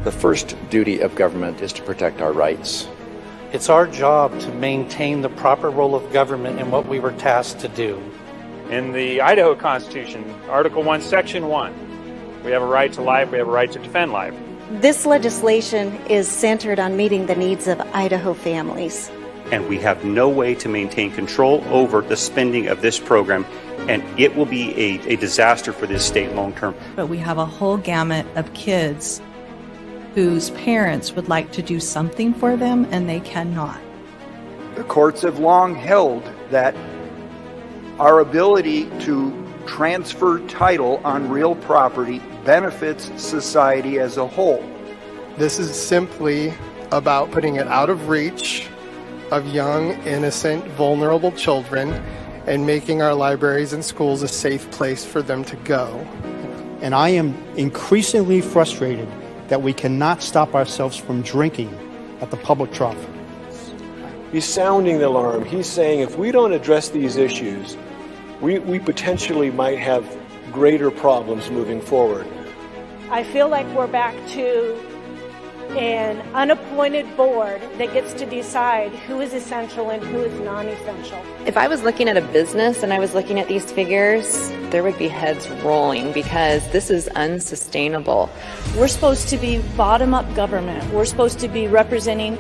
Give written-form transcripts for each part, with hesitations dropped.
The first duty of government is to protect our rights. It's our job to maintain the proper role of government in what we were tasked to do. In the Idaho Constitution, Article 1, Section 1, we have a right to life, we have a right to defend life. This legislation is centered on meeting the needs of Idaho families. And we have no way to maintain control over the spending of this program, and it will be a disaster for this state long term. But we have a whole gamut of kids whose parents would like to do something for them and they cannot. The courts have long held that our ability to transfer title on real property benefits society as a whole. This is simply about putting it out of reach of young, innocent, vulnerable children and making our libraries and schools a safe place for them to go. And I am increasingly frustrated that we cannot stop ourselves from drinking at the public trough. He's sounding the alarm. He's saying if we don't address these issues, we potentially might have greater problems moving forward. I feel like we're back to an unappointed board that gets to decide who is essential and who is non-essential. If I was looking at a business and I was looking at these figures, there would be heads rolling because this is unsustainable. We're supposed to be bottom-up government. We're supposed to be representing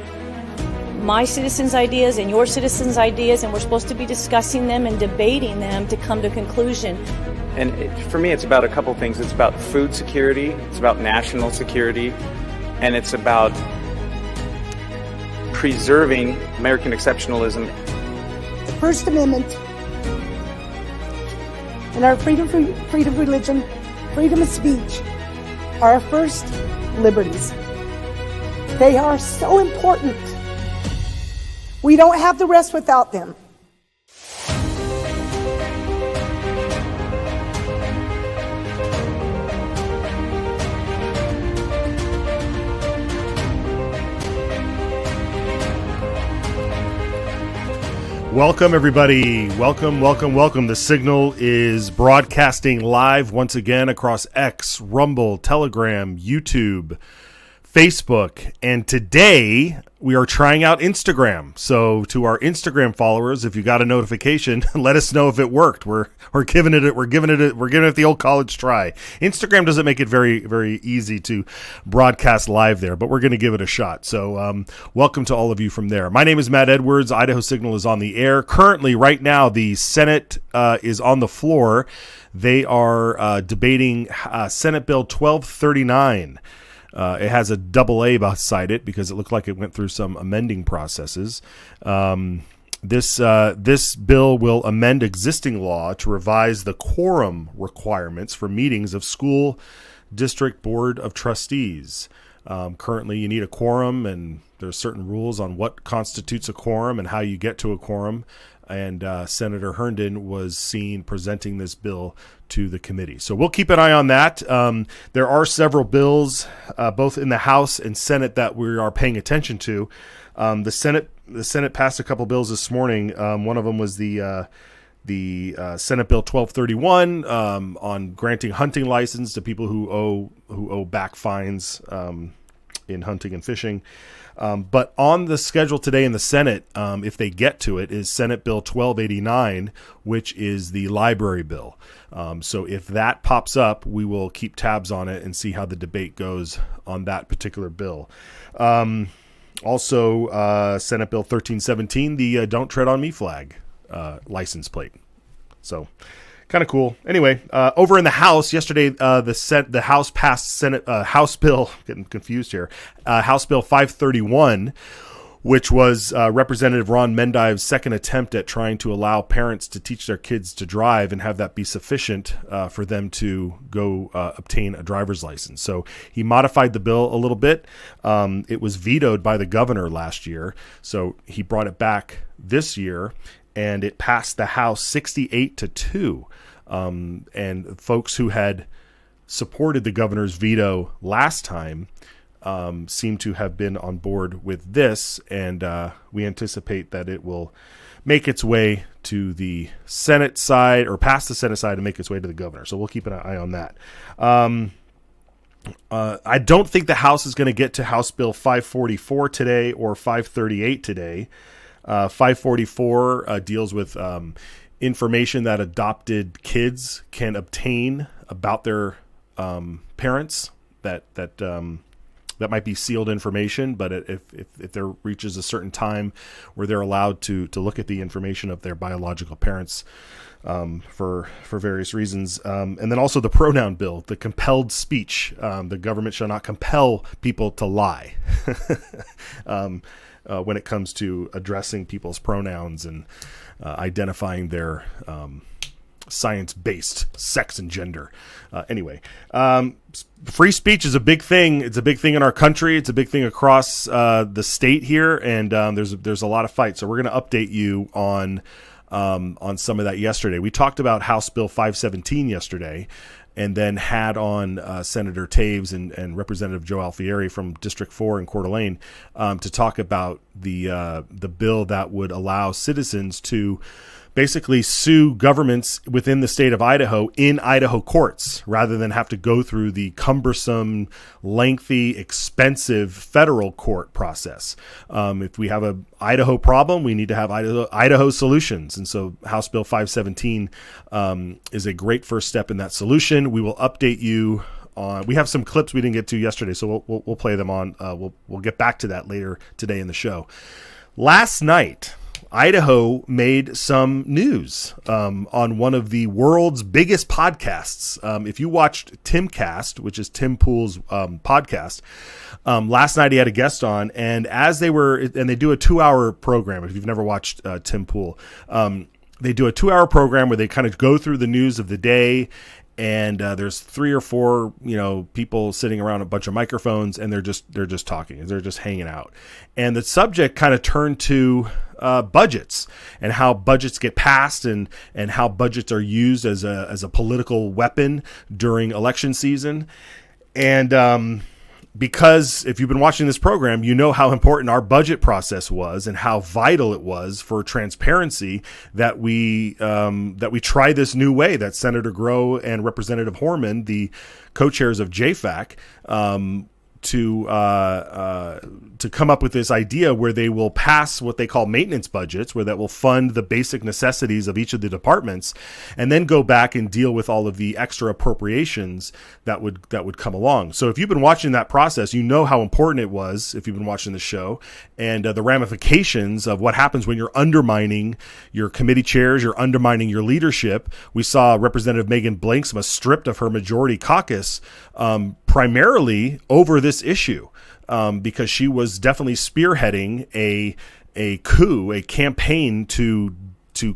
my citizens' ideas and your citizens' ideas, and we're supposed to be discussing them and debating them to come to a conclusion. And for me, it's about a couple things. It's about food security, it's about national security, and it's about preserving American exceptionalism. The First Amendment and our freedom of religion, freedom of speech are our first liberties. They are so important. We don't have the rest without them. Welcome, everybody. Welcome. The Signal is broadcasting live once again across X, Rumble, Telegram, YouTube, Facebook, and today we are trying out Instagram. So to our Instagram followers, if you got a notification, let us know if it worked. We're giving it the old college try. Instagram doesn't make it very, very easy to broadcast live there, but we're going to give it a shot. So welcome to all of you from there. My name is Matt Edwards. Idaho Signal is on the air. Currently, right now, the Senate is on the floor. They are debating Senate Bill 1239. It has a double A beside it because it looked like it went through some amending processes. This bill will amend existing law to revise the quorum requirements for meetings of school district board of trustees. Currently, you need a quorum, and there's certain rules on what constitutes a quorum and how you get to a quorum. And Senator Herndon was seen presenting this bill to the committee. So we'll keep an eye on that. There are several bills, both in the House and Senate, that we are paying attention to. The Senate passed a couple bills this morning. One of them was the Senate Bill 1231 on granting hunting license to people who owe back fines in hunting and fishing. But on the schedule today in the Senate, if they get to it, is Senate Bill 1289, which is the library bill. So if that pops up, we will keep tabs on it and see how the debate goes on that particular bill. Also, Senate Bill 1317, the Don't Tread on Me flag license plate. So kind of cool. Anyway, over in the House yesterday, the House passed House Bill. Getting confused here. House Bill 531, which was Representative Ron Mendive's second attempt at trying to allow parents to teach their kids to drive and have that be sufficient for them to go obtain a driver's license. So he modified the bill a little bit. It was vetoed by the governor last year, so he brought it back this year. And it passed the House 68-2. And folks who had supported the governor's veto last time seem to have been on board with this. And we anticipate that it will make its way to the Senate side, or past the Senate side and make its way to the governor. So we'll keep an eye on that. I don't think the House is going to get to House Bill 544 today or 538 today. 544 deals with information that adopted kids can obtain about their parents. That might be sealed information, but if there reaches a certain time where they're allowed to look at the information of their biological parents for various reasons. And then also the pronoun bill, the compelled speech. The government shall not compel people to lie when it comes to addressing people's pronouns and identifying their science-based sex and gender. Anyway, free speech is a big thing. It's a big thing in our country. It's a big thing across the state here, and there's a lot of fights. So we're going to update you on some of that yesterday. We talked about House Bill 517 yesterday, and then had on Senator Taves and Representative Joe Alfieri from District 4 in Coeur d'Alene to talk about the bill that would allow citizens to basically sue governments within the state of Idaho in Idaho courts rather than have to go through the cumbersome, lengthy, expensive federal court process. If we have a Idaho problem, we need to have Idaho solutions. And so House Bill 517 is a great first step in that solution. We will update you on, we have some clips we didn't get to yesterday, so we'll play them on. We'll get back to that later today in the show. Last night, Idaho made some news on one of the world's biggest podcasts. If you watched Timcast, which is Tim Pool's podcast, last night he had a guest on, and they do a 2-hour program. If you've never watched Tim Pool, they do a 2-hour program where they kind of go through the news of the day. And there's 3 or 4, people sitting around a bunch of microphones, and they're just talking, they're just hanging out. And the subject kind of turned to budgets and how budgets get passed and how budgets are used as a political weapon during election season. And because if you've been watching this program, you know how important our budget process was and how vital it was for transparency that we try this new way that Senator Groh and Representative Horman, the co-chairs of JFAC, to come up with this idea where they will pass what they call maintenance budgets, where that will fund the basic necessities of each of the departments, and then go back and deal with all of the extra appropriations that would come along. So if you've been watching that process, you know how important it was, if you've been watching the show, and the ramifications of what happens when you're undermining your committee chairs, you're undermining your leadership. We saw Representative Megan Blanksma stripped of her majority caucus primarily over this issue, because she was definitely spearheading a coup, a campaign to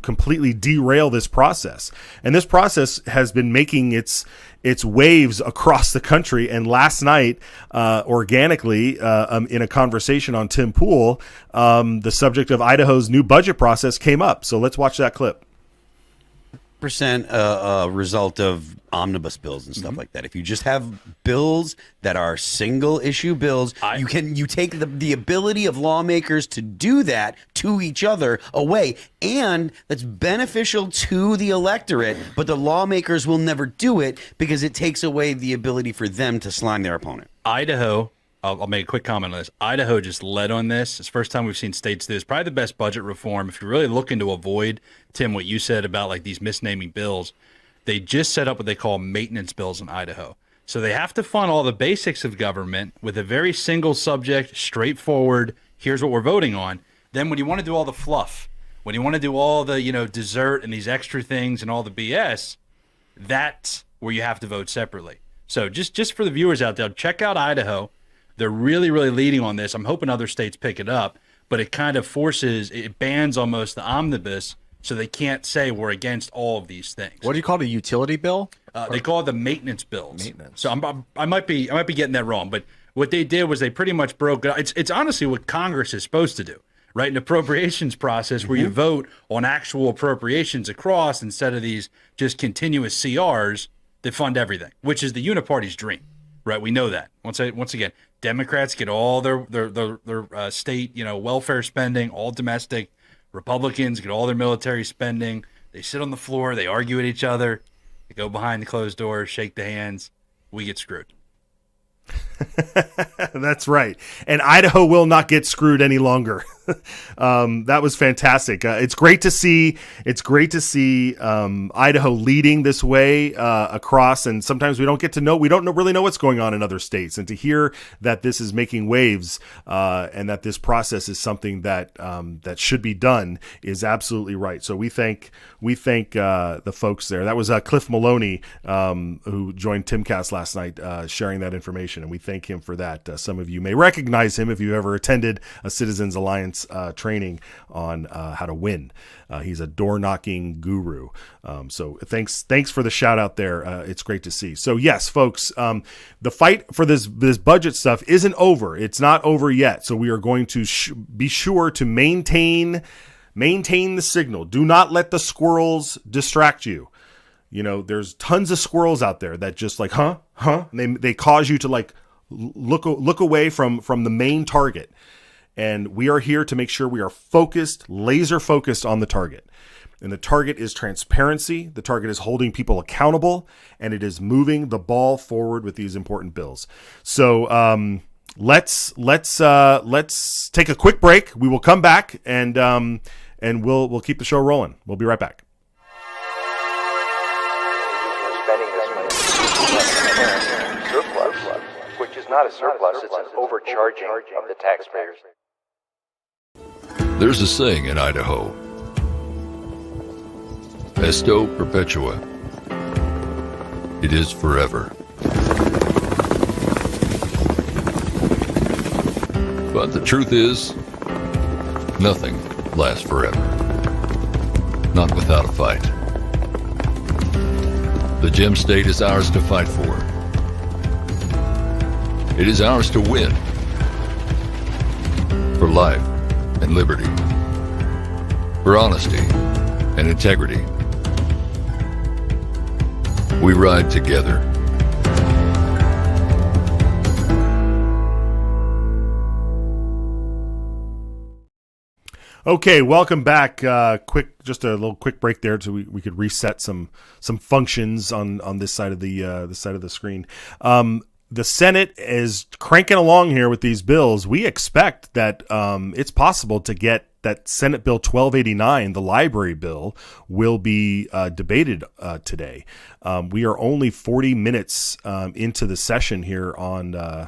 completely derail this process. And this process has been making its waves across the country. And last night, organically, in a conversation on Tim Pool, the subject of Idaho's new budget process came up. So let's watch that clip. Percent a result of omnibus bills and stuff like that. If you just have bills that are single issue bills, you take the ability of lawmakers to do that to each other away, and that's beneficial to the electorate, but the lawmakers will never do it because it takes away the ability for them to slime their opponent. Idaho, I'll make a quick comment on this. Idaho just led on this. It's the first time we've seen states do this. Probably the best budget reform. If you're really looking to avoid, Tim, what you said about like these misnaming bills, they just set up what they call maintenance bills in Idaho. So they have to fund all the basics of government with a very single subject, straightforward, here's what we're voting on. Then when you want to do all the fluff, when you want to do all the, dessert and these extra things and all the BS, that's where you have to vote separately. So just for the viewers out there, check out Idaho. They're really, really leading on this. I'm hoping other states pick it up, but it kind of it bans almost the omnibus, so they can't say we're against all of these things. What do you call it, a utility bill? They call it the maintenance bills. So I might be getting that wrong, but what they did was they pretty much broke it. It's honestly what Congress is supposed to do, right? An appropriations process where you vote on actual appropriations across instead of these just continuous CRs that fund everything, which is the uniparty's dream. Right, we know that. Once again, Democrats get all their state, welfare spending, all domestic. Republicans get all their military spending. They sit on the floor, they argue at each other, they go behind the closed doors, shake the hands. We get screwed. That's right. And Idaho will not get screwed any longer. That was fantastic. It's great to see. Idaho leading this way across. And sometimes we don't really know what's going on in other states. And to hear that this is making waves and that this process is something that that should be done is absolutely right. So we thank the folks there. That was Cliff Maloney who joined Timcast last night, sharing that information, and we thank him for that. Some of you may recognize him if you ever attended a Citizens Alliance training on how to win. He's a door-knocking guru. So thanks for the shout out there. It's great to see. So yes, folks, the fight for this budget stuff isn't over. It's not over yet. So we are going to be sure to maintain the signal. Do not let the squirrels distract you. You know, there's tons of squirrels out there that just like, huh? And they cause you to like look away from the main target. And we are here to make sure we are focused, laser focused on the target. And the target is transparency. The target is holding people accountable, and it is moving the ball forward with these important bills. So let's take a quick break. We will come back and we'll keep the show rolling. We'll be right back. Surplus, which is not a surplus, it's an overcharging of the taxpayers. There's a saying in Idaho, Esto perpetua. It is forever. But the truth is, nothing lasts forever. Not without a fight. The Gem State is ours to fight for. It is ours to win. For life and liberty. For honesty and integrity. We ride together. Okay, welcome back. Just a little quick break there, so we could reset some functions on this side of the screen. The Senate is cranking along here with these bills. We expect that it's possible to get that Senate Bill 1289, the library bill, will be debated today. We are only 40 minutes into the session here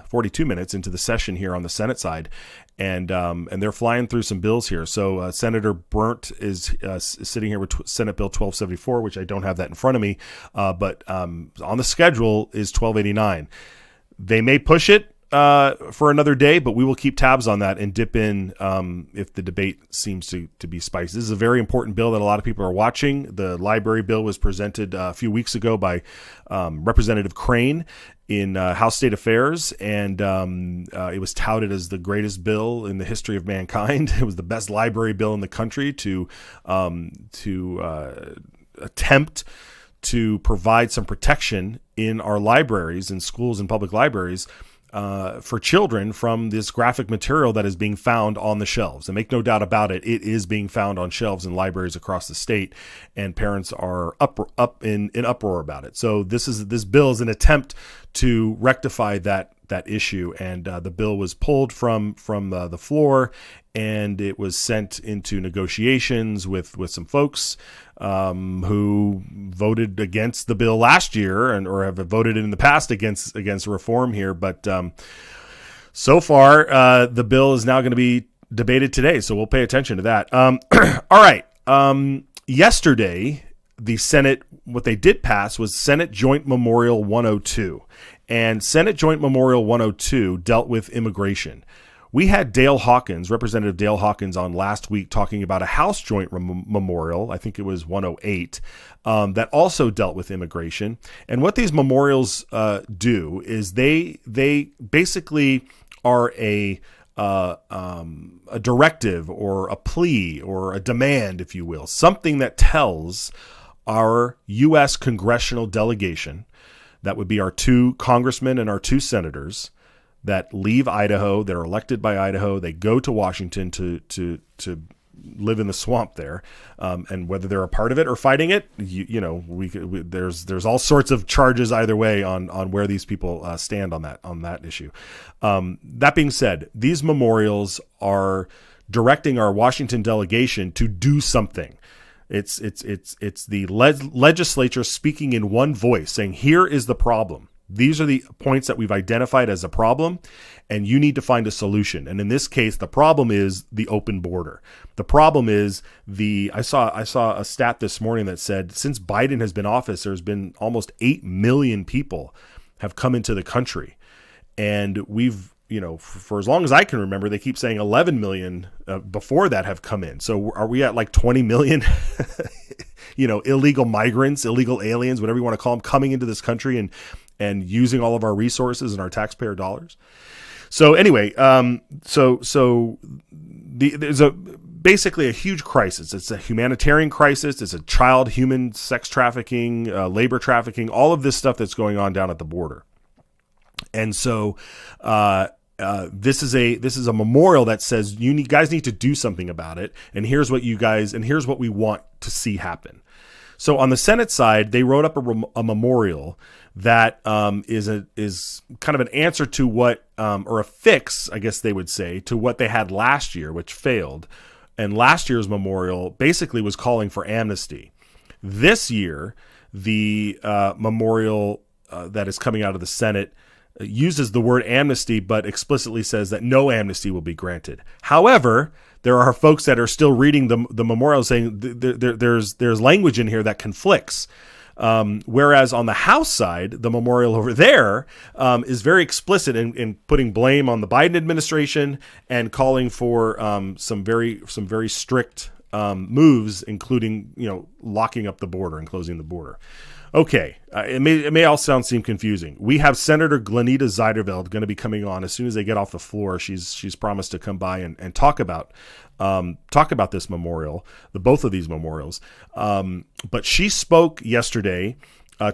42 minutes into the session here on the Senate side. And they're flying through some bills here. So Senator Burnt is sitting here with Senate Bill 1274, which I don't have that in front of me, but on the schedule is 1289. They may push it for another day, but we will keep tabs on that and dip in if the debate seems to be spicy. This is a very important bill that a lot of people are watching. The library bill was presented a few weeks ago by Representative Crane in House State Affairs, and it was touted as the greatest bill in the history of mankind. It was the best library bill in the country to attempt to provide some protection in our libraries and schools and public libraries for children from this graphic material that is being found on the shelves. And make no doubt about it, it is being found on shelves in libraries across the state, and parents are up in uproar about it. So this bill is an attempt to rectify that issue, and the bill was pulled from the floor, and it was sent into negotiations with some folks who voted against the bill last year or have voted in the past against reform here. But so far, the bill is now going to be debated today, so we'll pay attention to that. All right. Yesterday, the Senate, what they did pass was Senate Joint Memorial 102. And Senate Joint Memorial 102 dealt with immigration. We had Representative Dale Hawkins on last week talking about a House Joint Memorial, I think it was 108, that also dealt with immigration. And what these memorials do is they basically are a directive or a plea or a demand, if you will, something that tells our U.S. congressional delegation, that would be our 2 congressmen and our 2 senators, that leave Idaho, they're elected by Idaho, they go to Washington to live in the swamp there, and whether they're a part of it or fighting it, there's all sorts of charges either way on where these people stand on that issue. That being said, these memorials are directing our Washington delegation to do something. It's the legislature speaking in one voice, saying, here is the problem. These are the points that we've identified as a problem, and you need to find a solution. And in this case, the problem is the open border. The problem is I saw a stat this morning that said since Biden has been in office, there's been almost 8 million people have come into the country. And we've, for as long as I can remember, they keep saying 11 million before that have come in. So are we at like 20 million, illegal migrants, illegal aliens, whatever you want to call them, coming into this country and using all of our resources and our taxpayer dollars? So anyway, there's basically a huge crisis. It's a humanitarian crisis. It's a human sex trafficking, labor trafficking, all of this stuff that's going on down at the border. And so this is a memorial that says you guys need to do something about it. And here's what we want to see happen. So on the Senate side, they wrote up a memorial that is kind of an answer to what, or a fix, I guess they would say, to what they had last year, which failed. And last year's memorial basically was calling for amnesty. This year, the memorial that is coming out of the Senate uses the word amnesty, but explicitly says that no amnesty will be granted. However, there are folks that are still reading the memorial saying there's language in here that conflicts. Whereas on the House side, the memorial over there is very explicit in putting blame on the Biden administration and calling for some very strict moves, including locking up the border and closing the border. Okay, it may all seem confusing. We have Senator Glenita Zuiderveld going to be coming on as soon as they get off the floor. She's promised to come by and talk about this memorial, both of these memorials. But she spoke yesterday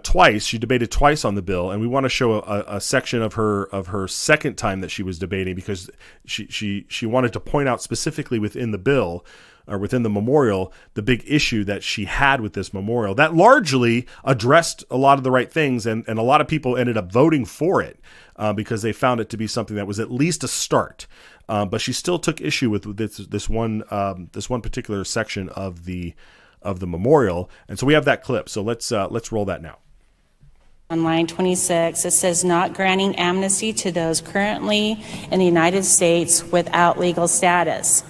twice. She debated twice on the bill, and we want to show a section of her second time that she was debating, because she wanted to point out specifically within the bill, or within the memorial, the big issue that she had with this memorial that largely addressed a lot of the right things, and a lot of people ended up voting for it because they found it to be something that was at least a start. But she still took issue with this one particular section of the memorial, and so we have that clip. So let's roll that now. On line 26, it says not granting amnesty to those currently in the United States without legal status.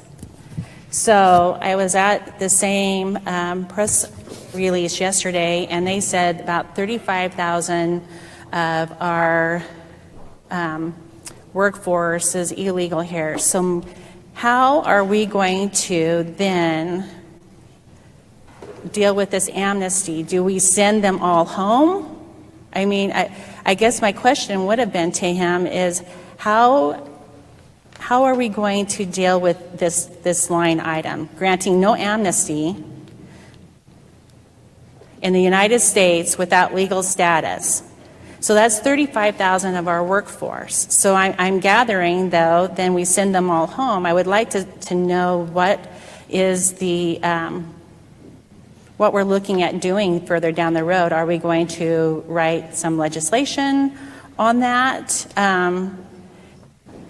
So I was at the same press release yesterday, and they said about 35,000 of our workforce is illegal here. So how are we going to then deal with this amnesty? Do we send them all home? I mean, I guess my question would have been to him is how are we going to deal with this line item, granting no amnesty in the United States without legal status? So that's 35,000 of our workforce. So I'm gathering, though, then we send them all home. I would like to know what is what we're looking at doing further down the road. Are we going to write some legislation on that?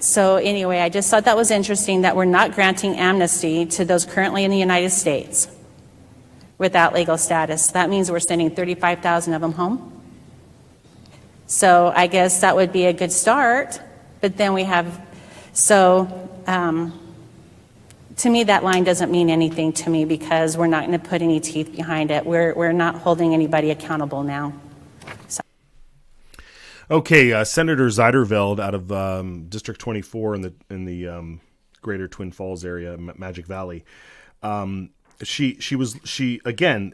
So anyway, I just thought that was interesting that we're not granting amnesty to those currently in the United States without legal status. That means we're sending 35,000 of them home. So I guess that would be a good start. But then we have, to me, that line doesn't mean anything to me because we're not going to put any teeth behind it. We're not holding anybody accountable now. So. Okay, Senator Zuiderveld out of District 24 in the Greater Twin Falls area, Magic Valley. She again,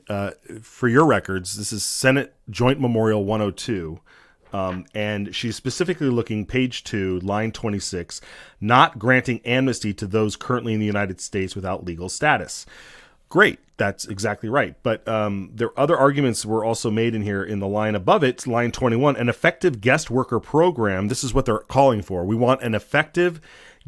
for your records, this is Senate Joint Memorial 102. And she's specifically looking, page 2, line 26, not granting amnesty to those currently in the United States without legal status. Great, that's exactly right. But there other arguments were also made in here in the line above it, line 21, an effective guest worker program. This is what they're calling for. We want an effective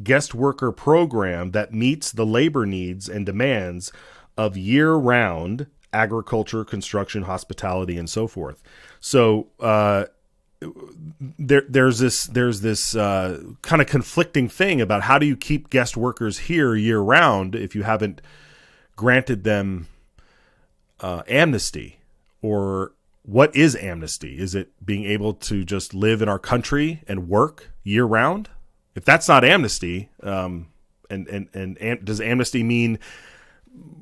guest worker program that meets the labor needs and demands of year-round agriculture, construction, hospitality, and so forth. So there's this kind of conflicting thing about how do you keep guest workers here year-round if you haven't granted them amnesty. Or what is amnesty? Is it being able to just live in our country and work year-round? If that's not amnesty, and does amnesty mean,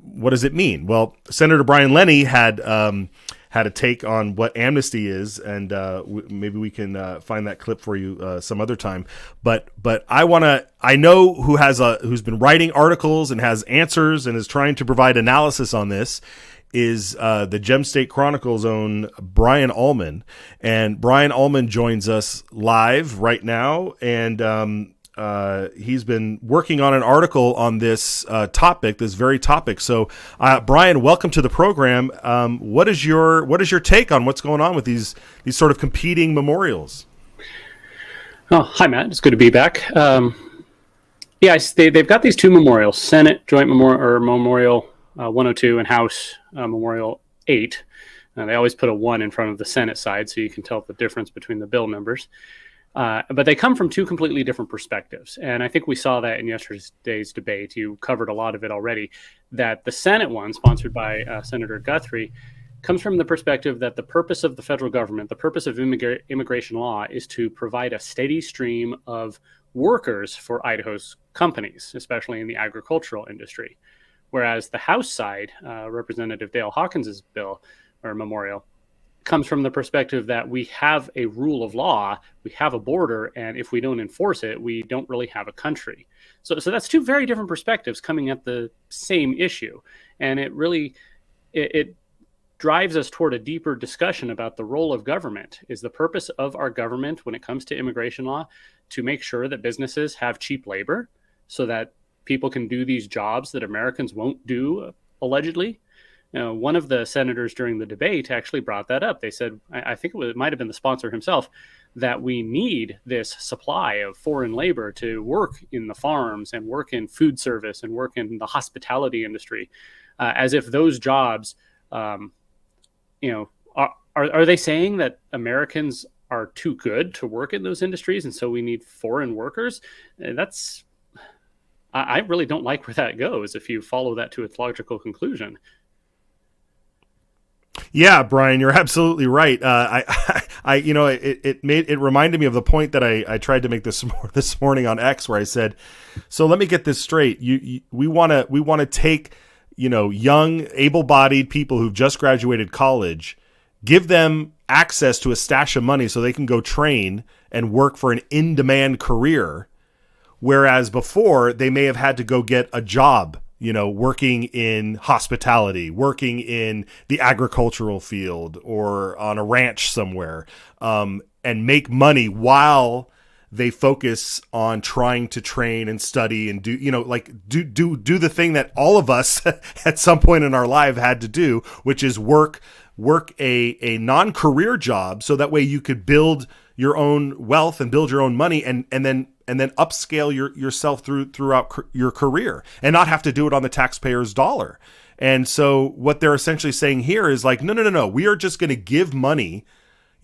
what does it mean? Well, Senator Brian Lenny had a take on what amnesty is, and maybe we can find that clip for you some other time. But I know who's been writing articles and has answers and is trying to provide analysis on this is the Gem State Chronicle's own Brian Ullman. And Brian Ullman joins us live right now, and he's been working on an article on this very topic. So, Brian, welcome to the program. What is your take on what's going on with these sort of competing memorials? Oh, hi, Matt. It's good to be back. They've got these two memorials: Senate Joint Memorial 102 and House Memorial 8. They always put a 1 in front of the Senate side, so you can tell the difference between the bill numbers. But they come from two completely different perspectives. And I think we saw that in yesterday's debate. You covered a lot of it already, that the Senate one, sponsored by Senator Guthrie, comes from the perspective that the purpose of the federal government, the purpose of immigration law, is to provide a steady stream of workers for Idaho's companies, especially in the agricultural industry. Whereas the House side, Representative Dale Hawkins's bill or memorial, comes from the perspective that we have a rule of law, we have a border, and if we don't enforce it, we don't really have a country. So that's two very different perspectives coming at the same issue. And it really, it drives us toward a deeper discussion about the role of government. Is the purpose of our government when it comes to immigration law to make sure that businesses have cheap labor so that people can do these jobs that Americans won't do, allegedly? One of the senators during the debate actually brought that up. They said, I think it might have been the sponsor himself, that we need this supply of foreign labor to work in the farms and work in food service and work in the hospitality industry, as if those jobs, are they saying that Americans are too good to work in those industries and so we need foreign workers? I really don't like where that goes if you follow that to its logical conclusion. Yeah, Brian, you're absolutely right. It reminded me of the point that I tried to make this morning on X, where I said, so let me get this straight. We want to take, young, able-bodied people who've just graduated college, give them access to a stash of money so they can go train and work for an in-demand career. Whereas before, they may have had to go get a job, working in hospitality, working in the agricultural field or on a ranch somewhere, and make money while they focus on trying to train and study and do the thing that all of us at some point in our life had to do, which is work a non-career job, so that way you could build your own wealth and build your own money and then upscale yourself throughout your career and not have to do it on the taxpayer's dollar. And so what they're essentially saying here is like, no. We are just going to give money,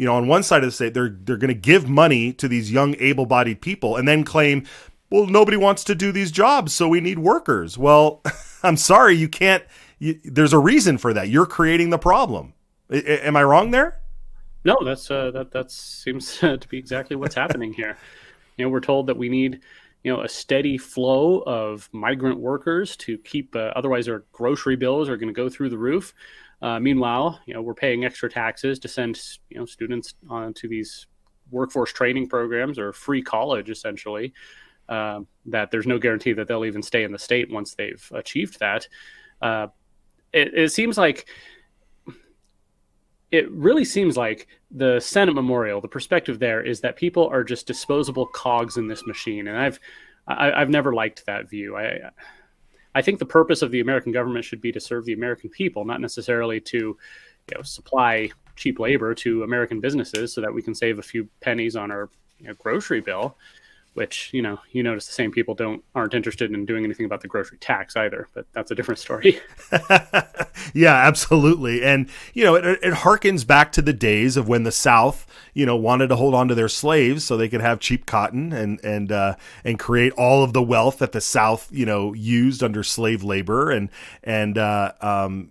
on one side of the state, they're going to give money to these young able-bodied people and then claim, well, nobody wants to do these jobs, so we need workers. Well, I'm sorry, you can't, there's a reason for that. You're creating the problem. Am I wrong there? No, that seems to be exactly what's happening here. We're told that we need, a steady flow of migrant workers to keep, otherwise our grocery bills are going to go through the roof. Meanwhile, we're paying extra taxes to send, students onto these workforce training programs or free college, essentially, that there's no guarantee that they'll even stay in the state once they've achieved that. It seems like, it really seems like the Senate memorial, the perspective there is that people are just disposable cogs in this machine. And I've never liked that view. I think the purpose of the American government should be to serve the American people, not necessarily to supply cheap labor to American businesses so that we can save a few pennies on our grocery bill. which, you notice the same people aren't interested in doing anything about the grocery tax either, but that's a different story. Yeah, absolutely. And, it harkens back to the days of when the South, wanted to hold on to their slaves so they could have cheap cotton and create all of the wealth that the South, used under slave labor. And I'm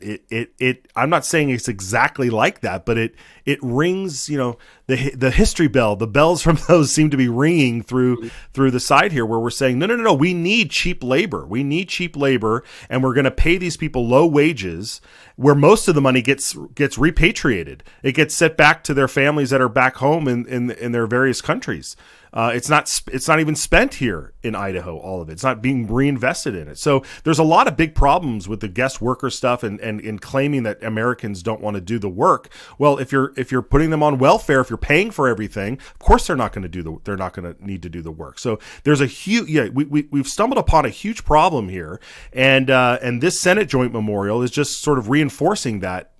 not saying it's exactly like that, but it rings, the history bell, the bells from those seem to be ringing through the side here, where we're saying, no, we need cheap labor. We need cheap labor, and we're going to pay these people low wages, where most of the money gets repatriated. It gets sent back to their families that are back home in their various countries. It's not even spent here in Idaho, all of it. It's not being reinvested in it. So there's a lot of big problems with the guest worker stuff and claiming that Americans don't want to do the work. Well, if you're putting them on welfare, if you're paying for everything, of course they're not going to need to do the work. So there's a huge, we've stumbled upon a huge problem here. And this Senate joint memorial is just sort of reinforcing that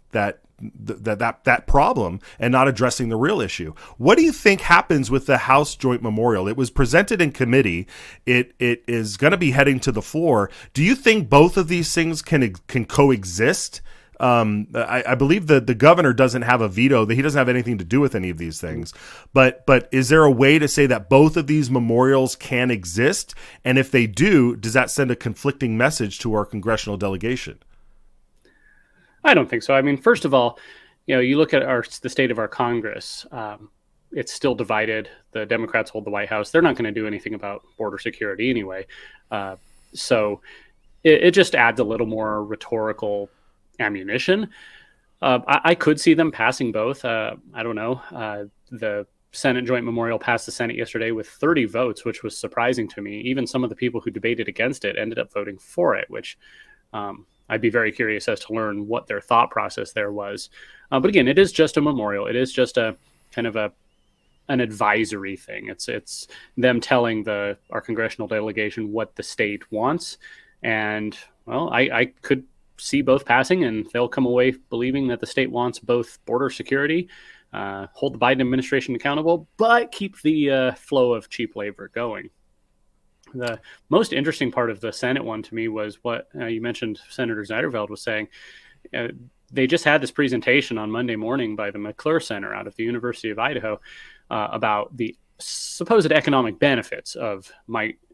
problem and not addressing the real issue. What do you think happens with the House joint memorial? It was presented in committee. It is going to be heading to the floor. Do you think both of these things can coexist? I believe that the governor doesn't have a veto, that he doesn't have anything to do with any of these things. But is there a way to say that both of these memorials can exist? And if they do, does that send a conflicting message to our congressional delegation? I don't think so. I mean, first of all, you look at the state of our Congress. It's still divided. The Democrats hold the White House. They're not going to do anything about border security anyway. So it just adds a little more rhetorical ammunition. I could see them passing both. I don't know. The Senate joint memorial passed the Senate yesterday with 30 votes, which was surprising to me. Even some of the people who debated against it ended up voting for it, which I'd be very curious as to learn what their thought process there was. But again, it is just a memorial. It is just a kind of an advisory thing. It's them telling our congressional delegation what the state wants. And, well, I could see both passing, and they'll come away believing that the state wants both border security, hold the Biden administration accountable, but keep the flow of cheap labor going. The most interesting part of the Senate one to me was what you mentioned Senator Zeiderveld was saying. They just had this presentation on Monday morning by the McClure Center out of the University of Idaho about the supposed economic benefits of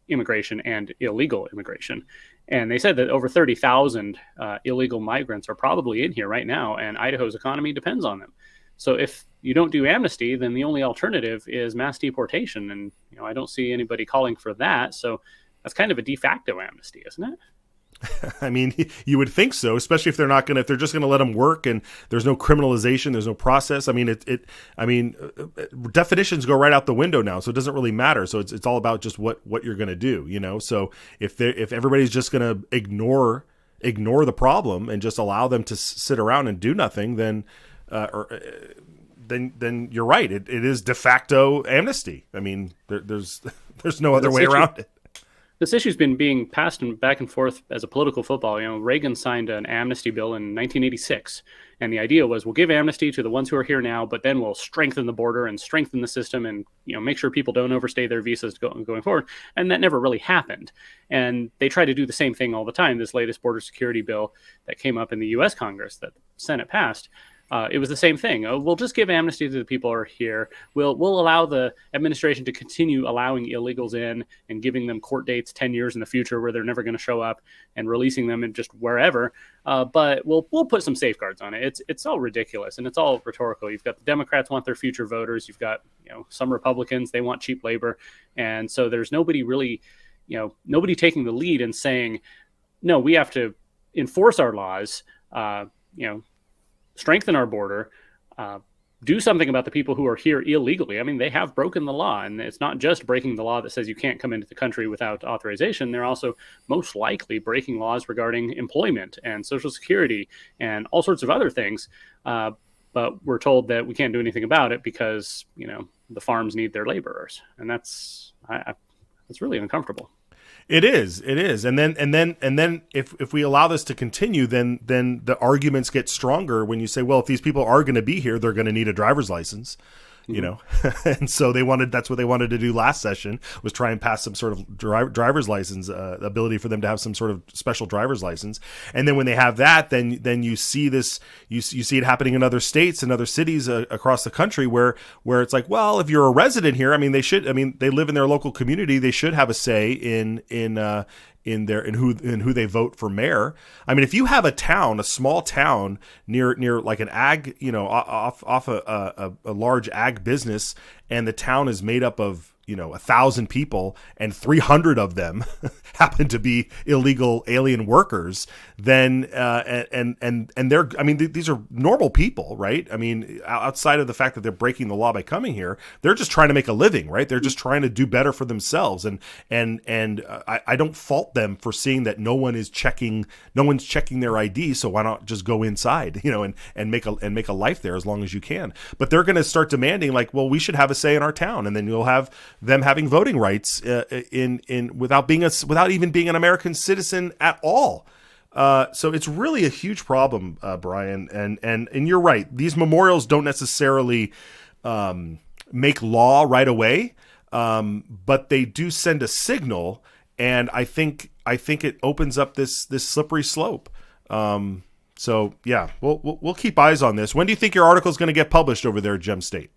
immigration and illegal immigration. And they said that over 30,000 illegal migrants are probably in here right now, and Idaho's economy depends on them. So if you don't do amnesty, then the only alternative is mass deportation. And, I don't see anybody calling for that. So that's kind of a de facto amnesty, isn't it? I mean, you would think so, especially if if they're just going to let them work and there's no criminalization, there's no process. I mean, definitions go right out the window now, so it doesn't really matter. So it's all about just what you're going to do, So if everybody's just going to ignore the problem and just allow them to sit around and do nothing, then you're right. It is de facto amnesty. I mean, there's no other way around it. This issue's been being passed back and forth as a political football. Reagan signed an amnesty bill in 1986, and the idea was we'll give amnesty to the ones who are here now, but then we'll strengthen the border and strengthen the system and make sure people don't overstay their visas going forward. And that never really happened. And they try to do the same thing all the time. This latest border security bill that came up in the U.S. Congress that the Senate passed. It was the same thing. We'll just give amnesty to the people who are here. We'll allow the administration to continue allowing illegals in and giving them court dates 10 years in the future where they're never going to show up and releasing them in just wherever. But we'll put some safeguards on it. It's all ridiculous and it's all rhetorical. You've got the Democrats want their future voters. You've got some Republicans, they want cheap labor, and so there's nobody really nobody taking the lead and saying, no, we have to enforce our laws. Strengthen our border, do something about the people who are here illegally. I mean, they have broken the law, and it's not just breaking the law that says you can't come into the country without authorization. They're also most likely breaking laws regarding employment and Social Security and all sorts of other things. But we're told that we can't do anything about it because, the farms need their laborers. And that's really uncomfortable. It is. And then if we allow this to continue, then the arguments get stronger when you say, well, if these people are going to be here, they're going to need a driver's license. you know, and so that's what they wanted to do last session, was try and pass some sort of driver's license, ability for them to have some sort of special driver's license. And then when they have that, then you see this, you see it happening in other states and other cities across the country where it's like, well, if you're a resident here, I mean, they live in their local community, they should have a say in who they vote for mayor. I mean, if you have a small town near like an ag, you know, off a large ag business, and the town is made up of, you know, 1,000 people and 300 of them happen to be illegal alien workers, then and they're, I mean, these are normal people, right? I mean, outside of the fact that they're breaking the law by coming here, they're just trying to make a living, right? They're just trying to do better for themselves, and I don't fault them for seeing that no one's checking their ID, so why not just go inside, you know, and make a life there as long as you can. But they're going to start demanding, like, well, we should have a say in our town, and then you'll have them having voting rights without even being an American citizen at all. So it's really a huge problem, Brian. And you're right. These memorials don't necessarily make law right away, but they do send a signal. And I think it opens up this slippery slope. So yeah, we'll keep eyes on this. When do you think your article is going to get published over there at Gem State?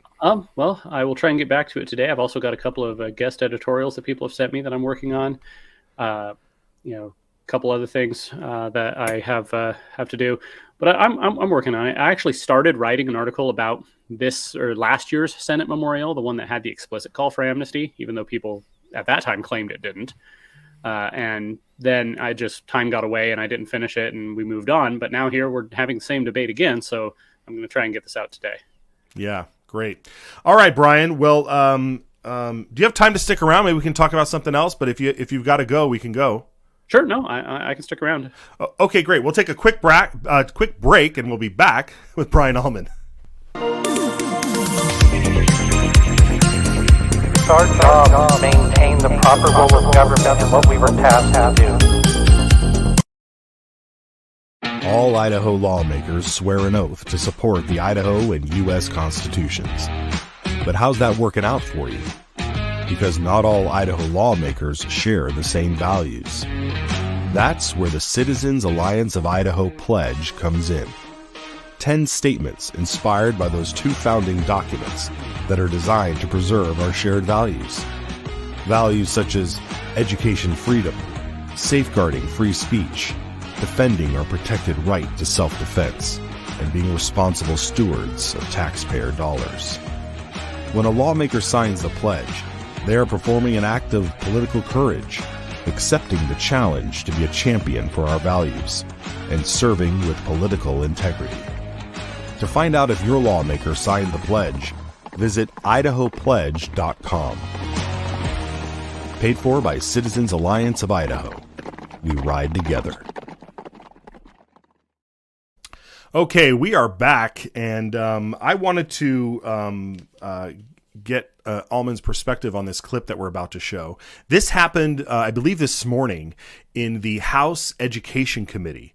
Well, I will try and get back to it today. I've also got a couple of guest editorials that people have sent me that I'm working on. You know, a couple other things that I have to do, but I'm working on it. I actually started writing an article about this or last year's Senate memorial, the one that had the explicit call for amnesty, even though people at that time claimed it didn't. And then time got away and I didn't finish it and we moved on. But now here we're having the same debate again. So I'm going to try and get this out today. Yeah, great. All right, Brian. Well, do you have time to stick around? Maybe we can talk about something else. But if you've got to go, we can go. Sure. No, I can stick around. Okay, great. We'll take a quick break, and we'll be back with Brian Allman. It's our job to maintain the proper role of government and what we were tasked to do. All Idaho lawmakers swear an oath to support the Idaho and U.S. constitutions. But how's that working out for you? Because not all Idaho lawmakers share the same values. That's where the Citizens Alliance of Idaho Pledge comes in. 10 statements inspired by those two founding documents that are designed to preserve our shared values. Values such as education freedom, safeguarding free speech, defending our protected right to self-defense, and being responsible stewards of taxpayer dollars. When a lawmaker signs the pledge, they are performing an act of political courage, accepting the challenge to be a champion for our values, and serving with political integrity. To find out if your lawmaker signed the pledge, visit idahopledge.com. Paid for by Citizens Alliance of Idaho. We ride together. Okay, we are back, and I wanted to get Allman's perspective on this clip that we're about to show. This happened, I believe, this morning in the House Education Committee.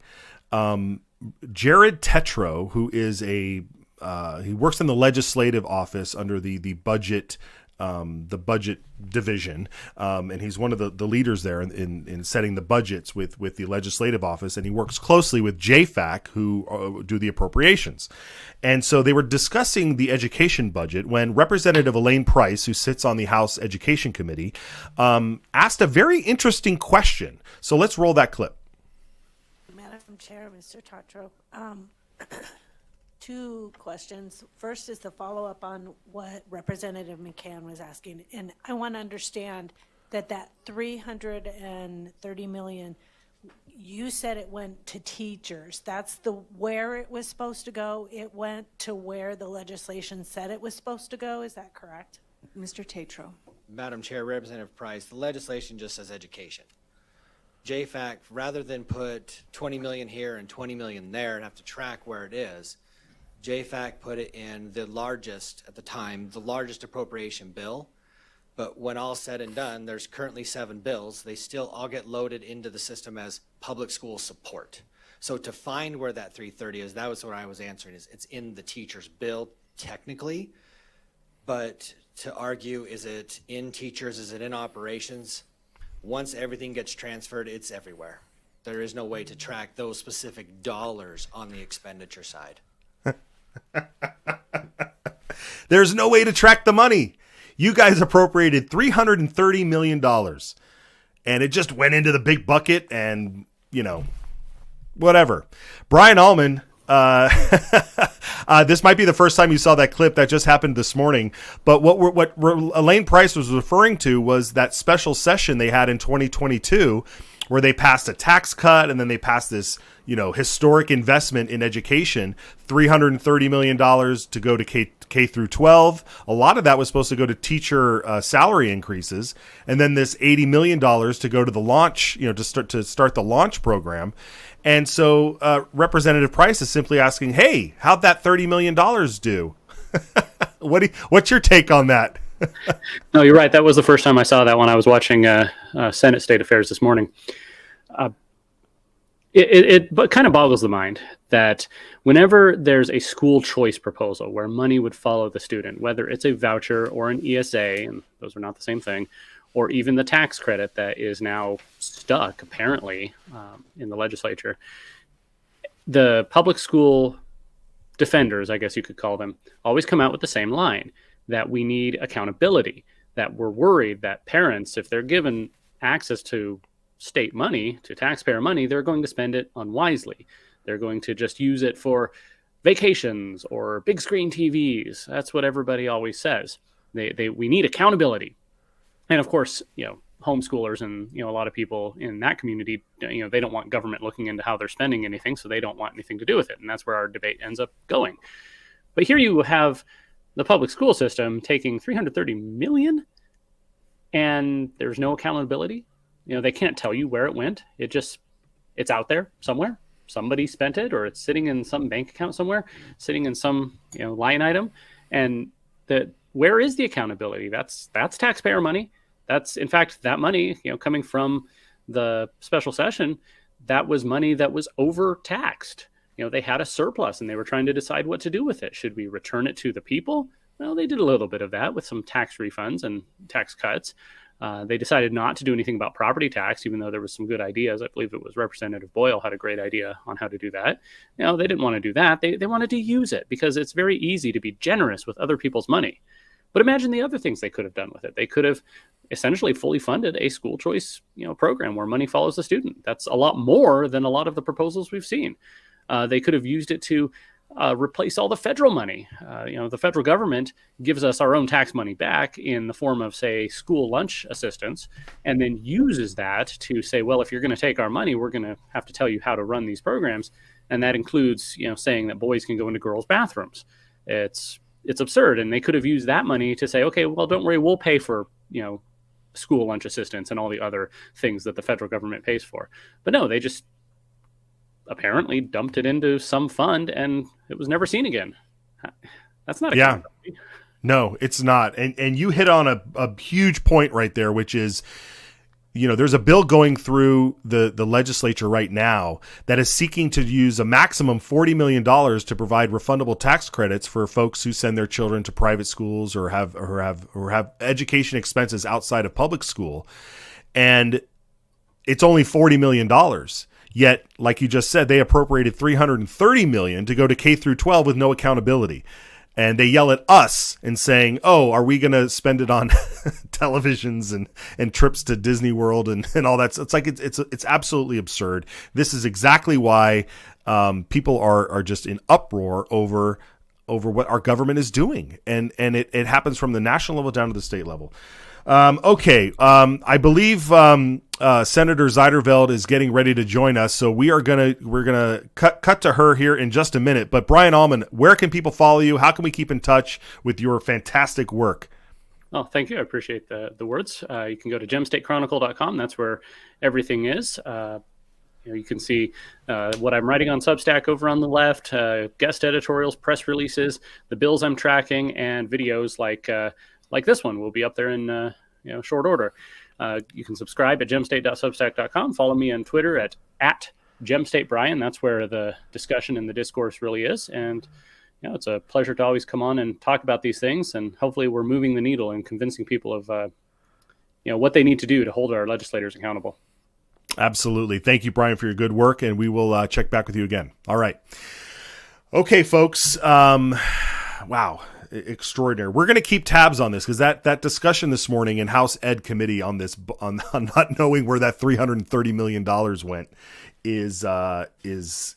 Jared Tetro, who is he works in the legislative office under the budget division, and he's one of the leaders there in setting the budgets with the legislative office, and he works closely with JFAC, who do the appropriations. And so they were discussing the education budget when Representative Elaine Price, who sits on the House Education Committee, asked a very interesting question. So let's roll that clip. Madam Chair, Mr. Tatro, two questions. First is the follow-up on what Representative McCann was asking. And I want to understand that $330 million, you said it went to teachers. That's where it was supposed to go. It went to where the legislation said it was supposed to go. Is that correct? Mr. Tatro. Madam Chair, Representative Price, the legislation just says education. JFAC, rather than put 20 million here and 20 million there and have to track where it is, JFAC put it in the largest, at the time, the largest appropriation bill. But when all said and done, there's currently 7 bills. They still all get loaded into the system as public school support. So to find where that 330 is, that was what I was answering, is it's in the teacher's bill technically, But to argue, is it in teachers, is it in operations? Once everything gets transferred, it's everywhere. There is no way to track those specific dollars on the expenditure side. There's no way to track the money. You guys appropriated $330 million, and it just went into the big bucket and, whatever. Brian Allman, this might be the first time you saw that clip. That just happened this morning. But what Elaine Price was referring to was that special session they had in 2022 where they passed a tax cut and then they passed this, historic investment in education, $330 million to go to K through 12. A lot of that was supposed to go to teacher salary increases. And then this $80 million to go to the launch, to start the launch program. And so Representative Price is simply asking, hey, how'd that $30 million do? What's your take on that? No, you're right. That was the first time I saw that when I was watching Senate State Affairs this morning. It kind of boggles the mind that whenever there's a school choice proposal where money would follow the student, whether it's a voucher or an ESA, and those are not the same thing, or even the tax credit that is now stuck, apparently, in the legislature, the public school defenders, I guess you could call them, always come out with the same line, that we need accountability, that we're worried that parents, if they're given access to state money, to taxpayer money, they're going to spend it unwisely. They're going to just use it for vacations or big screen TVs. That's what everybody always says. We need accountability. And of course, homeschoolers and, a lot of people in that community, they don't want government looking into how they're spending anything, so they don't want anything to do with it. And that's where our debate ends up going. But here you have the public school system taking $330 million and there's no accountability. They can't tell you where it went. It's out there somewhere. Somebody spent it, or it's sitting in some bank account somewhere, sitting in some, line item. And where is the accountability? That's taxpayer money. That's, in fact, that money, coming from the special session, that was money that was overtaxed. They had a surplus and they were trying to decide what to do with it. Should we return it to the people? Well, they did a little bit of that with some tax refunds and tax cuts. They decided not to do anything about property tax, even though there was some good ideas. I believe it was Representative Boyle had a great idea on how to do that. They didn't want to do that. They wanted to use it because it's very easy to be generous with other people's money. But imagine the other things they could have done with it. They could have essentially fully funded a school choice, program where money follows the student. That's a lot more than a lot of the proposals we've seen. They could have used it to replace all the federal money. The federal government gives us our own tax money back in the form of, say, school lunch assistance, and then uses that to say, well, if you're going to take our money, we're going to have to tell you how to run these programs. And that includes, saying that boys can go into girls' bathrooms. It's absurd. And they could have used that money to say, okay, well, don't worry, we'll pay for, school lunch assistance and all the other things that the federal government pays for. But no, they just apparently dumped it into some fund and it was never seen again. That's not accountability. No, it's not. And you hit on a huge point right there, which is, there's a bill going through the legislature right now that is seeking to use a maximum $40 million to provide refundable tax credits for folks who send their children to private schools or have education expenses outside of public school. And it's only $40 million. Yet, like you just said, they appropriated $330 million to go to K through 12 with no accountability. And they yell at us and saying, oh, are we going to spend it on televisions and trips to Disney World and all that? It's like it's absolutely absurd. This is exactly why people are just in uproar over what our government is doing. And it happens from the national level down to the state level. I believe Senator Zeiderveld is getting ready to join us, so we're gonna cut to her here in just a minute. But Brian Allman, where can people follow you? How can we keep in touch with your fantastic work? Oh, thank you. I appreciate the words. You can go to gemstatechronicle.com. That's where everything is. You can see what I'm writing on Substack over on the left, guest editorials, press releases, the bills I'm tracking, and videos like this one will be up there in short order. You can subscribe at gemstate.substack.com. Follow me on Twitter at gemstatebrian. That's where the discussion and the discourse really is. And it's a pleasure to always come on and talk about these things, and hopefully we're moving the needle and convincing people of what they need to do to hold our legislators accountable. Absolutely. Thank you, Brian, for your good work, and we will check back with you again. All right. Okay, folks. Wow. Extraordinary. We're going to keep tabs on this because that discussion this morning in House Ed Committee on this, on not knowing where that $330 million went is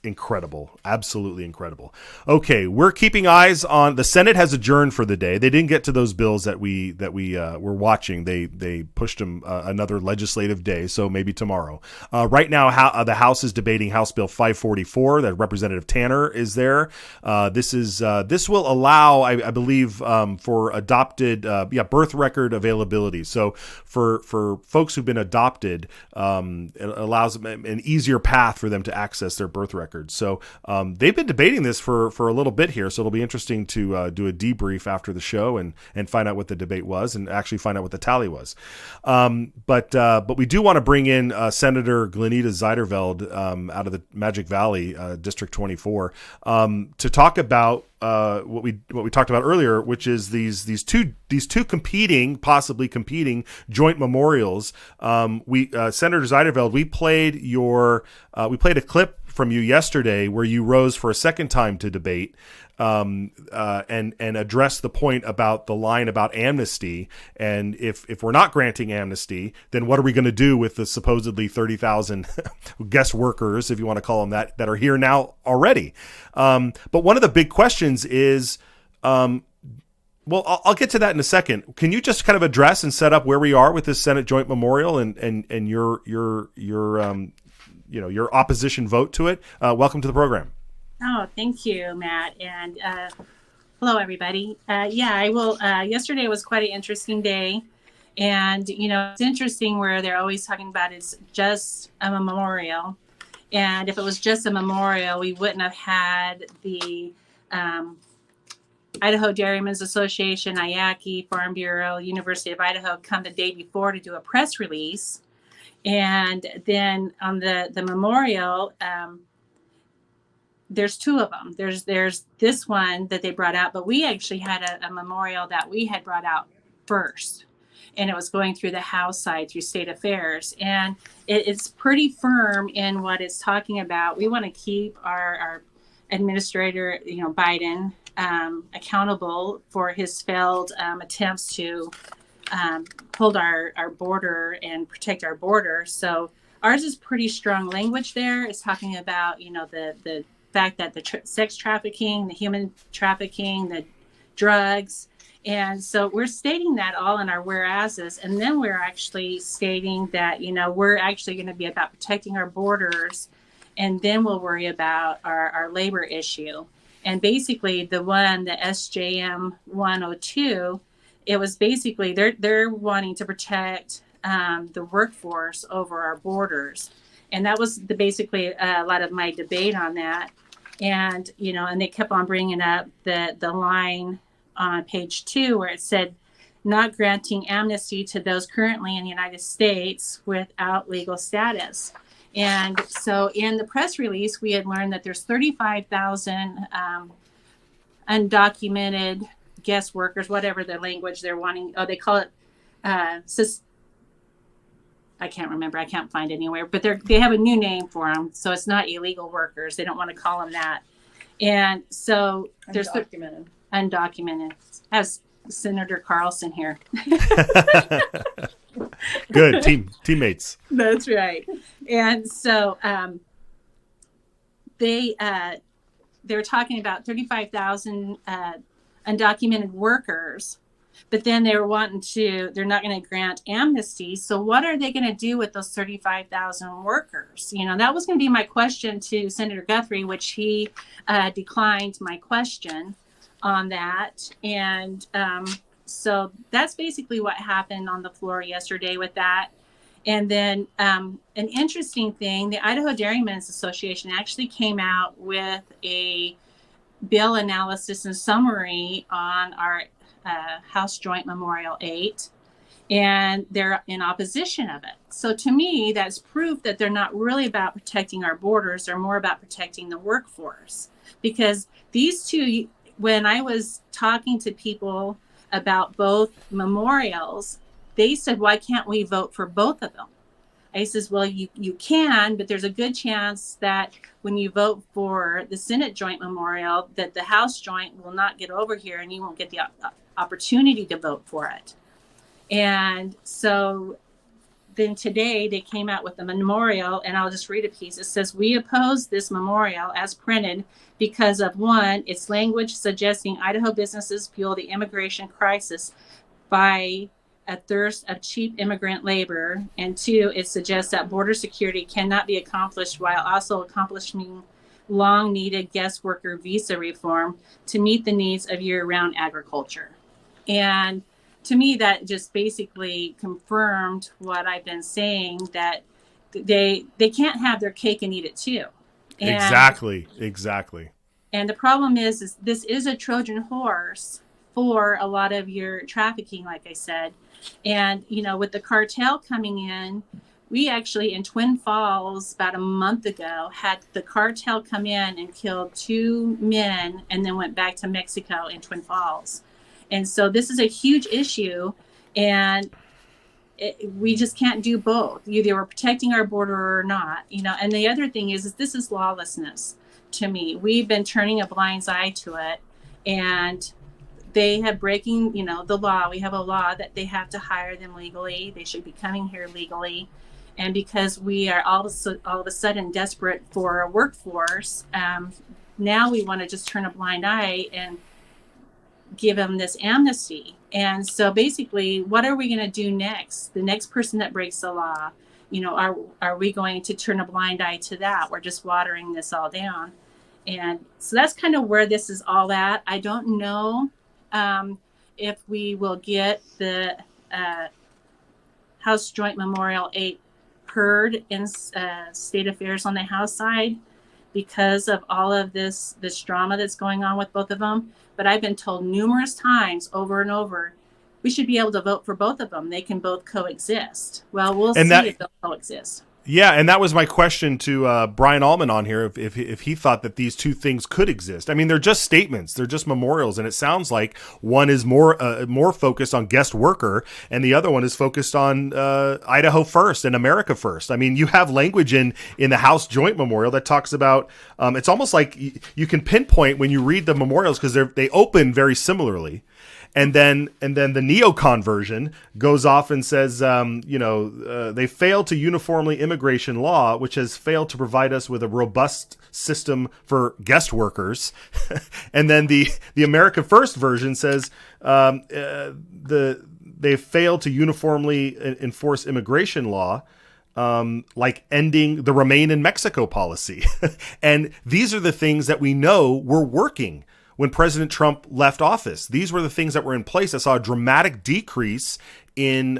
incredible. Absolutely incredible. Okay, we're keeping eyes on the Senate. Has adjourned for the day. They didn't get to those bills that we were watching. They pushed them another legislative day, so maybe tomorrow. Right now, the House is debating House Bill 544. That Representative Tanner is there. This will allow, I believe, for adopted birth record availability. So for folks who've been adopted, it allows an easier path for them to access their birth records. So they've been debating this for a little bit here. So it'll be interesting to do a debrief after the show and find out what the debate was and actually find out what the tally was. But we do want to bring in Senator Glenita Zeiderveld out of the Magic Valley, District 24, to talk about what we talked about earlier, which is these two possibly competing joint memorials. Senator Zeiderveld, we played a clip from you yesterday where you rose for a second time to debate and address the point about the line about amnesty. And if we're not granting amnesty, then what are we going to do with the supposedly 30,000 guest workers, if you want to call them that are here now already? But one of the big questions is, well, I'll get to that in a second. Can you just kind of address and set up where we are with this Senate joint memorial and your opposition vote to it? Welcome to the program. Oh, thank you, Matt. And hello, everybody. I will. Yesterday was quite an interesting day. And, it's interesting where they're always talking about it's just a memorial. And if it was just a memorial, we wouldn't have had the Idaho Dairymen's Association, IACI, Farm Bureau, University of Idaho come the day before to do a press release. And then on the memorial, there's two of them. There's this one that they brought out, but we actually had a memorial that we had brought out first. And it was going through the House side through State Affairs. And it's pretty firm in what it's talking about. We want to keep our administrator, Biden, accountable for his failed attempts to hold our border and protect our border. So ours is pretty strong language there. It's talking about, the fact that the sex trafficking, the human trafficking, the drugs. And so we're stating that all in our whereases. And then we're actually stating that, we're actually going to be about protecting our borders. And then we'll worry about our labor issue. And basically the SJM 102, it was basically they're wanting to protect the workforce over our borders. And that was basically a lot of my debate on that. And, and they kept on bringing up the line on page 2 where it said, not granting amnesty to those currently in the United States without legal status. And so in the press release, we had learned that there's 35,000 undocumented guest workers, whatever the language they're wanting. Oh, they call it I can't remember. I can't find anywhere, but they have a new name for them. So it's not illegal workers. They don't want to call them that. And so there's undocumented. As Senator Carlson here. Good teammates. That's right. And so they were talking about 35,000 undocumented workers. But then they're not going to grant amnesty. So what are they going to do with those 35,000 workers? That was going to be my question to Senator Guthrie, which he declined my question on that. And so that's basically what happened on the floor yesterday with that. And then an interesting thing, the Idaho Dairymen's Association actually came out with a bill analysis and summary on our House Joint Memorial 8, and they're in opposition of it. So to me, that's proof that they're not really about protecting our borders. They're more about protecting the workforce, because these two when I was talking to people about both memorials, they said, why can't we vote for both of them? I says, well, you can, but there's a good chance that when you vote for the Senate joint memorial, that the House joint will not get over here and you won't get the opportunity to vote for it. And so then today they came out with a memorial, and I'll just read a piece. It says, we oppose this memorial as printed because of, one, its language suggesting Idaho businesses fuel the immigration crisis by a thirst of cheap immigrant labor, and two, it suggests that border security cannot be accomplished while also accomplishing long needed guest worker visa reform to meet the needs of year-round agriculture. And to me, that just basically confirmed what I've been saying, that they can't have their cake and eat it too. And, Exactly. And the problem is this is a Trojan horse for a lot of your trafficking, like I said. And, you know, with the cartel coming in, we actually in Twin Falls about a month ago had the cartel come in and killed 2 men and then went back to Mexico in Twin Falls. And so this is a huge issue, and we just can't do both. Either we're protecting our border or not, you know. And the other thing is this is lawlessness to me. We've been turning a blind eye to it, and they have breaking, you know, the law. We have a law that they have to hire them legally. They should be coming here legally. And because we are all of a sudden desperate for a workforce, now we want to just turn a blind eye and give them this amnesty. And so basically, what are we going to do next? The next person that breaks the law, you know, are we going to turn a blind eye to that? We're just watering this all down. And so that's kind of where this is all at. I don't know if we will get the House Joint Memorial 8 heard in state affairs on the House side because of all of this drama that's going on with both of them. But I've been told numerous times over and over, we should be able to vote for both of them. They can both coexist. Well, we'll see if they'll coexist. Yeah, and that was my question to Brian Allman on here, if he thought that these two things could exist. I mean, they're just statements, they're just memorials, and it sounds like one is more focused on guest worker, and the other one is focused on Idaho first and America first. I mean, you have language in the House Joint Memorial that talks about. It's almost like you can pinpoint when you read the memorials because they open very similarly. And then the neocon version goes off and says, they failed to uniformly immigration law, which has failed to provide us with a robust system for guest workers. And then the America First version says they failed to uniformly enforce immigration law, like ending the Remain in Mexico policy. And these are the things that we know were working when President Trump left office. These were the things that were in place. I saw a dramatic decrease in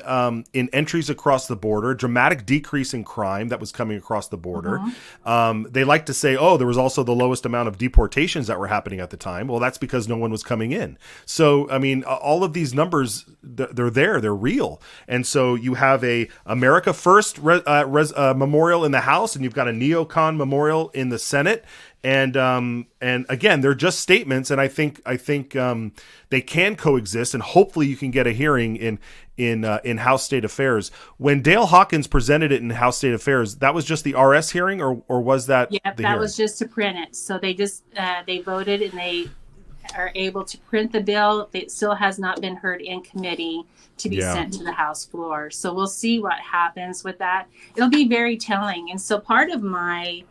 entries across the border, dramatic decrease in crime that was coming across the border. They like to say, there was also the lowest amount of deportations that were happening at the time. Well, that's because no one was coming in. So, I mean, all of these numbers, they're there, they're real. And so you have a America First memorial in the House, and you've got a neocon memorial in the Senate. And again, they're just statements, and I think they can coexist, and hopefully you can get a hearing in House State Affairs. When Dale Hawkins presented it in House State Affairs, that was just the RS hearing, or was that? Yeah, that was just to print it. So they just they voted, and they are able to print the bill. It still has not been heard in committee to be sent to the House floor. So we'll see what happens with that. It'll be very telling. And so part of my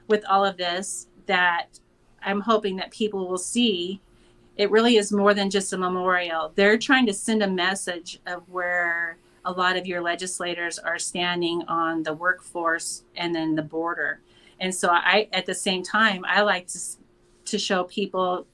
with all of this that I'm hoping that people will see, it really is more than just a memorial. They're trying to send a message of where a lot of your legislators are standing on the workforce and then the border. And so at the same time, I like to show people,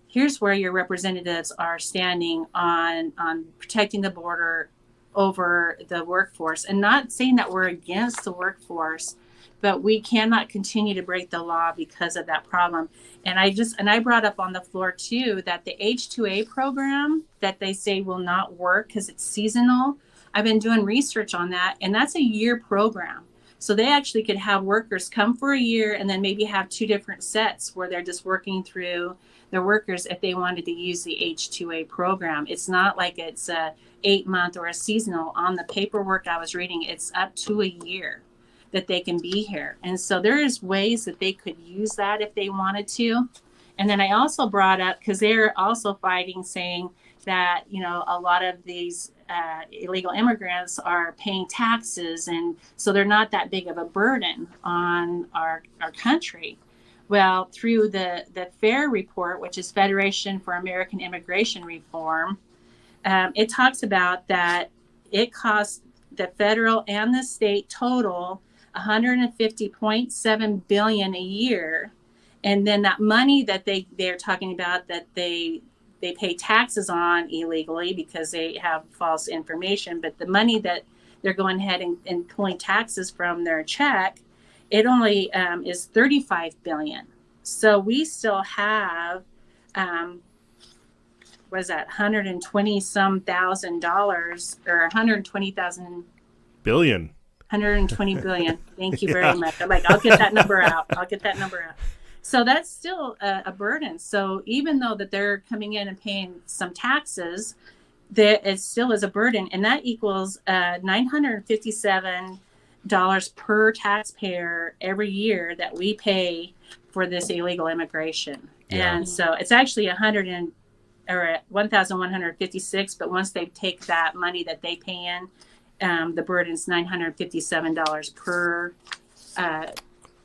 here's where your representatives are standing on protecting the border over the workforce, and not saying that we're against the workforce, but we cannot continue to break the law because of that problem. And I brought up on the floor too that the H-2A program that they say will not work because it's seasonal. I've been doing research on that, and that's a year program. So they actually could have workers come for a year and then maybe have 2 different sets where they're just working through their workers if they wanted to use the H-2A program. It's not like it's a 8-month or a seasonal. On the paperwork I was reading, it's up to a year that they can be here. And so there is ways that they could use that if they wanted to. And then I also brought up, because they're also fighting, saying that, you know, a lot of these illegal immigrants are paying taxes, and so they're not that big of a burden on our country. Well, through the FAIR report, which is Federation for American Immigration Reform, it talks about that it costs the federal and the state total $150.7 billion a year. And then that money that they're talking about that they pay taxes on illegally because they have false information, but the money that they're going ahead and pulling taxes from their check, it only is 35 billion. So we still have what is that, 120 some thousand dollars, or 120,000 billion. 120 billion. Thank you very much. I'm like, I'll get that number out. So that's still a burden. So even though that they're coming in and paying some taxes, it still is a burden. And that equals $957 per taxpayer every year that we pay for this illegal immigration. Yeah. And so it's actually 1,156, but once they take that money that they pay in, the burden is $957 per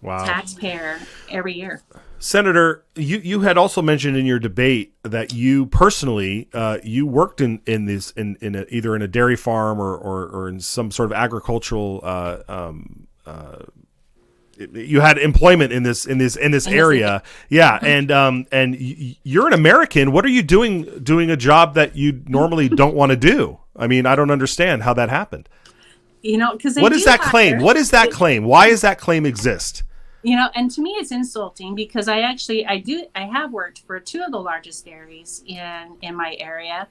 taxpayer every year. Senator, you had also mentioned in your debate that you personally you worked in either in a dairy farm or in some sort of agricultural. You had employment in this area, yeah, and you're an American. What are you doing a job that you normally don't want to do? I mean, I don't understand how that happened. You know, because what is that claim? What is that claim? Why does that claim exist? You know, and to me, it's insulting because I have worked for 2 of the largest dairies in my area,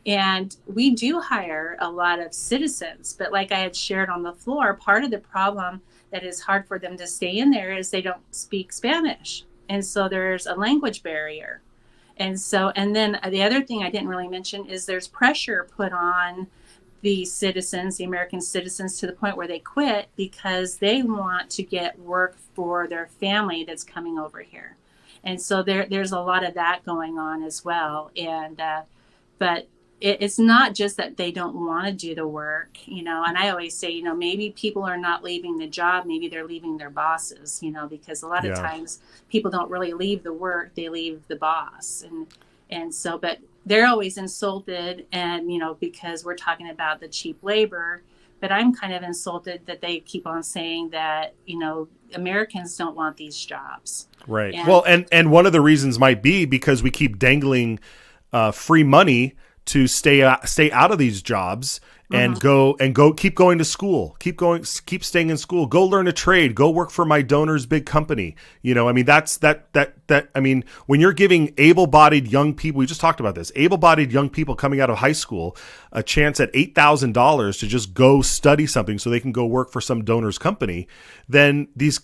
and we do hire a lot of citizens. But like I had shared on the floor, part of the problem that is hard for them to stay in there is they don't speak Spanish, and so there's a language barrier. And then the other thing I didn't really mention is there's pressure put on the citizens, the American citizens, to the point where they quit because they want to get work for their family that's coming over here. And so there's a lot of that going on as well. And but it's not just that they don't want to do the work, you know. And I always say, you know, maybe people are not leaving the job, maybe they're leaving their bosses, you know, because a lot of times people don't really leave the work, they leave the boss. And so, but they're always insulted, and, you know, because we're talking about the cheap labor. But I'm kind of insulted that they keep on saying that, you know, Americans don't want these jobs. Right. And one of the reasons might be because we keep dangling free money to stay out of these jobs and go keep going to school, keep staying in school, go learn a trade, go work for my donor's big company. You know, I mean, I mean, when you're giving able-bodied young people, we just talked about this, able-bodied young people coming out of high school a chance at $8,000 to just go study something so they can go work for some donor's company, then these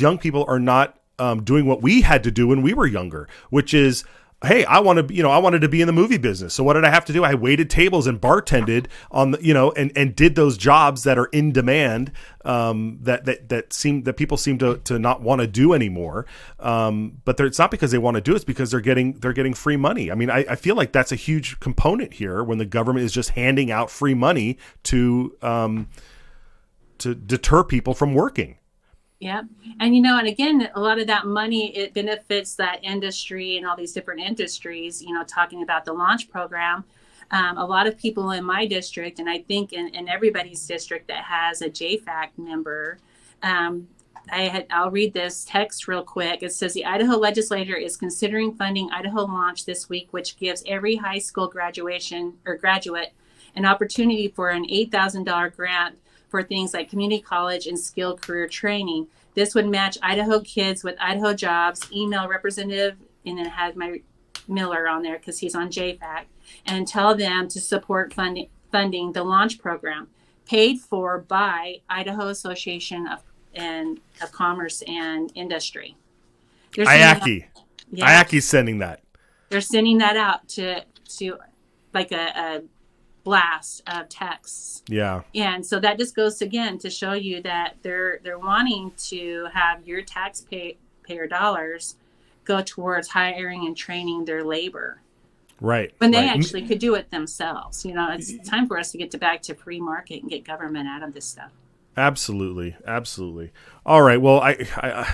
young people are not doing what we had to do when we were younger, which is, hey, I wanted to be in the movie business. So what did I have to do? I waited tables and bartended on and did those jobs that are in demand, that people seem to not want to do anymore. But it's not because they want to do it, it's because they're getting free money. I mean, I feel like that's a huge component here when the government is just handing out free money to deter people from working. Yeah. And, you know, and again, a lot of that money, it benefits that industry and all these different industries, you know, talking about the launch program. A lot of people in my district, and I think in everybody's district that has a JFAC member, I'll read this text real quick. It says the Idaho legislature is considering funding Idaho Launch this week, which gives every high school graduate an opportunity for an $8,000 grant for things like community college and skilled career training. This would match Idaho kids with Idaho jobs. Email representative, and it had my Miller on there because he's on JFAC, and tell them to support funding the launch program. paid for by Idaho Association of Commerce and Industry. IACI. IACI's sending that. They're sending that out to like a blast of texts. Yeah. And so that just goes again to show you that they're wanting to have your taxpayer dollars go towards hiring and training their labor. Right. When they actually could do it themselves. It's time for us to get back to free market and get government out of this stuff. Absolutely. All right. Well, I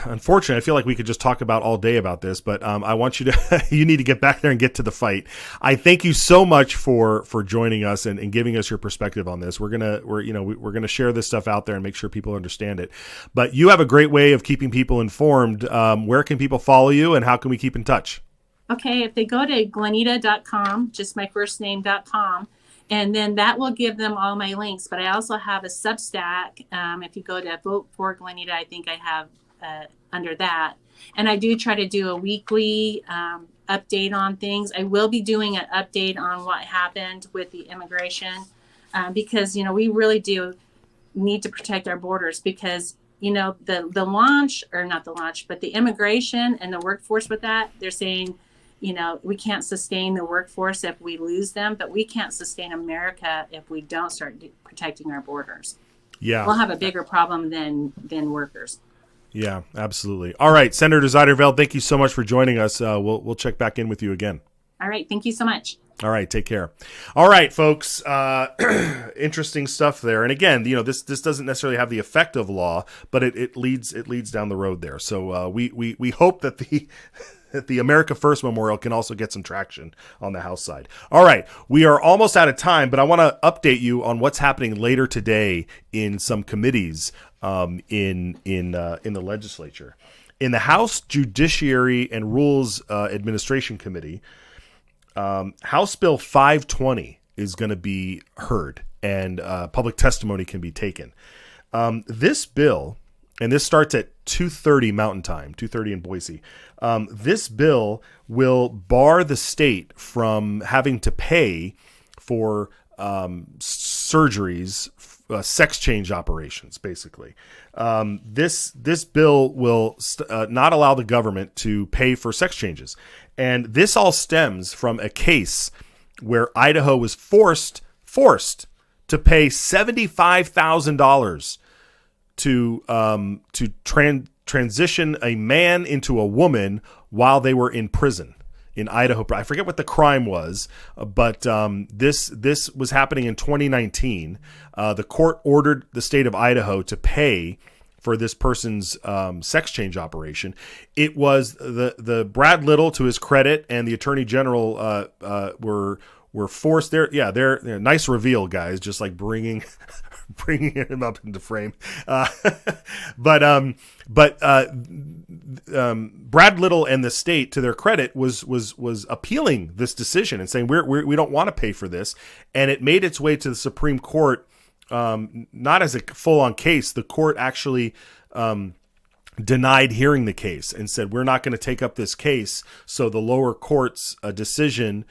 unfortunately, I feel like we could just talk about all day about this, but I want you to, you need to get back there and get to the fight. I thank you so much for joining us and giving us your perspective on this. We're going to share this stuff out there and make sure people understand it. But you have a great way of keeping people informed. Where can people follow you and how can we keep in touch? Okay. If they go to glenita.com, just my first name.com, and then that will give them all my links. But I also have a Substack. If you go to Vote for Glenita, I think I have under that. And I do try to do a weekly update on things. I will be doing an update on what happened with the immigration because, we really do need to protect our borders because, the launch, or not the launch, but the immigration and the workforce with that, they're saying, we can't sustain the workforce if we lose them, but we can't sustain America if we don't start protecting our borders. Yeah. We'll have a bigger problem than workers. Yeah, absolutely. All right, Senator Zeiderveld, thank you so much for joining us. We'll check back in with you again. All right. Thank you so much. All right. Take care. All right, folks. Interesting stuff there. And again, this doesn't necessarily have the effect of law, but it leads down the road there. So we hope that the America First Memorial can also get some traction on the House side. All right, we are almost out of time, but I want to update you on what's happening later today in some committees in the legislature. In the House Judiciary and Rules Administration Committee, House Bill 520 is going to be heard, and public testimony can be taken. This bill, and this starts at 2:30 Mountain Time, 2:30 in Boise. This bill will bar the state from having to pay for surgeries, sex change operations, basically. This bill will not allow the government to pay for sex changes. And this all stems from a case where Idaho was forced to pay $75,000 to transition a man into a woman while they were in prison in Idaho. I forget what the crime was, but this was happening in 2019. The court ordered the state of Idaho to pay for this person's sex change operation. It was the Brad Little, to his credit, and the Attorney General were forced. They're nice reveal, guys. Just like bringing him up into frame. But Brad Little and the state, to their credit, was appealing this decision and saying we don't want to pay for this, and it made its way to the Supreme Court. Not as a full-on case. The court actually denied hearing the case and said, we're not going to take up this case. So the lower court's decision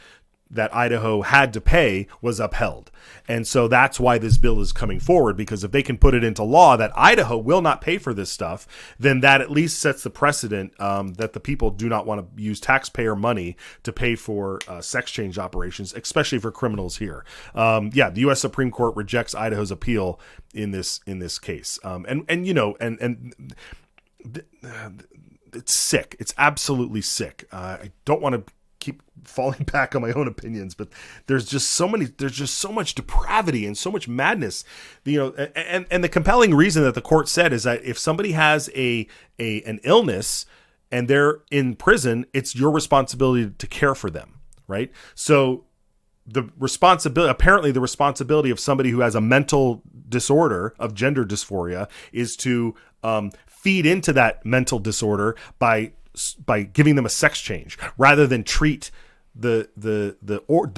that Idaho had to pay was upheld. And so that's why this bill is coming forward, because if they can put it into law that Idaho will not pay for this stuff, then that at least sets the precedent that the people do not want to use taxpayer money to pay for sex change operations, especially for criminals here. The U.S. Supreme Court rejects Idaho's appeal in this case. It's sick. It's absolutely sick. I don't want to keep falling back on my own opinions, but there's just so much depravity and so much madness, and the compelling reason that the court said is that if somebody has an illness and they're in prison, it's your responsibility to care for them, right? So the responsibility of somebody who has a mental disorder of gender dysphoria is to feed into that mental disorder by giving them a sex change, rather than treat the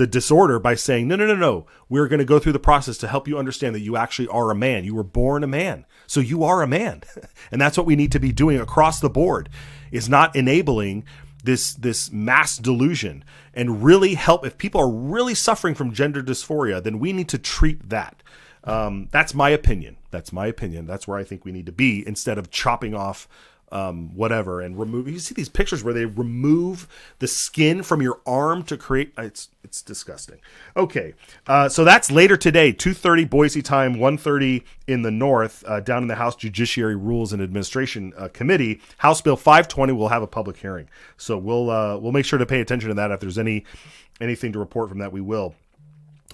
disorder by saying, no, we're going to go through the process to help you understand that you actually are a man. You were born a man, so you are a man. And that's what we need to be doing across the board, is not enabling this mass delusion, and really help. If people are really suffering from gender dysphoria, then we need to treat that. That's my opinion. That's where I think we need to be, instead of chopping off whatever and remove. You see these pictures where they remove the skin from your arm to create. It's disgusting. Okay, so that's later today, 2:30 Boise time, 1:30 in the north, down in the House Judiciary Rules and Administration Committee. House Bill 520 will have a public hearing, so we'll make sure to pay attention to that. If there's anything to report from that, we will.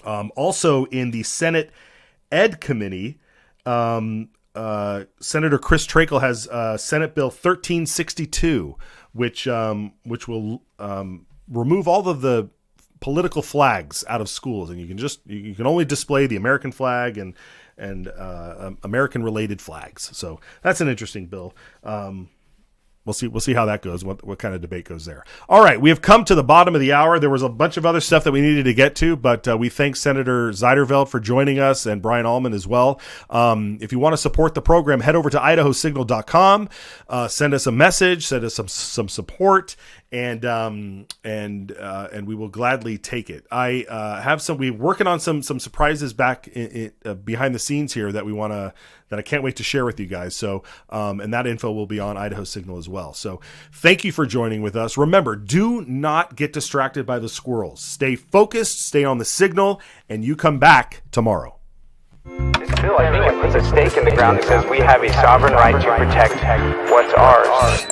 Also in the Senate Ed Committee, Senator Chris Trakel has Senate Bill 1362, which will remove all of the political flags out of schools, and you can only display the American flag and American related flags. So that's an interesting bill. We'll see how that goes, what kind of debate goes there. All right, we have come to the bottom of the hour. There was a bunch of other stuff that we needed to get to, but we thank Senator Zeiderveld for joining us, and Brian Allman as well. If you want to support the program, head over to idahosignal.com, send us a message, send us some support, and we will gladly take it. We're working on some surprises back behind the scenes here that I can't wait to share with you guys. So, and that info will be on Idaho Signal as well. So thank you for joining with us. Remember, do not get distracted by the squirrels. Stay focused, stay on the signal, and you come back tomorrow. This bill, I think, it puts a stake in the ground that says we have a sovereign right to protect what's ours.